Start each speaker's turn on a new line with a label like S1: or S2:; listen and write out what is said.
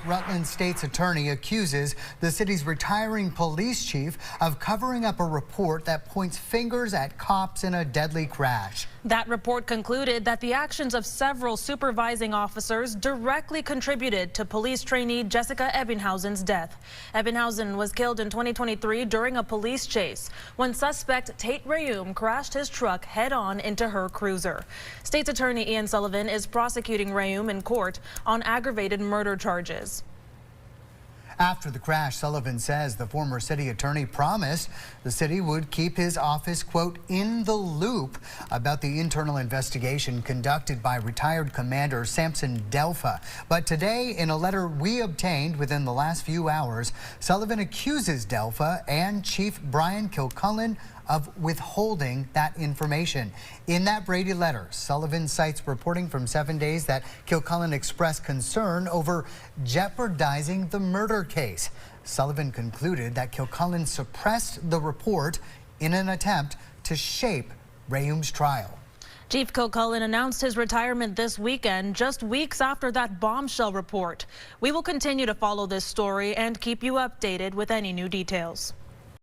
S1: Rutland state's attorney accuses the city's retiring police chief of covering up a report that points fingers at cops in a deadly crash.
S2: That report concluded that the actions of several supervising officers directly contributed to police trainee Jessica Ebbighausen's death. Ebbighausen was killed in 2023 during a police chase when suspect Tate Rayum crashed his truck head-on into her cruiser. State's attorney Ian Sullivan is prosecuting Rayum in court on aggravated murder charges.
S1: After the crash, Sullivan says the former city attorney promised the city would keep his office, quote, in the loop about the internal investigation conducted by retired Commander Samson Delfa. But today, in a letter we obtained within the last few hours, Sullivan accuses Delfa and Chief Brian Kilcullen of withholding that information. In that Brady letter, Sullivan cites reporting from 7 days that Kilcullen expressed concern over jeopardizing the murder case. Sullivan concluded that Kilcullen suppressed the report in an attempt to shape Rayum's trial.
S2: Chief Kilcullen announced his retirement this weekend, just weeks after that bombshell report. We will continue to follow this story and keep you updated with any new details.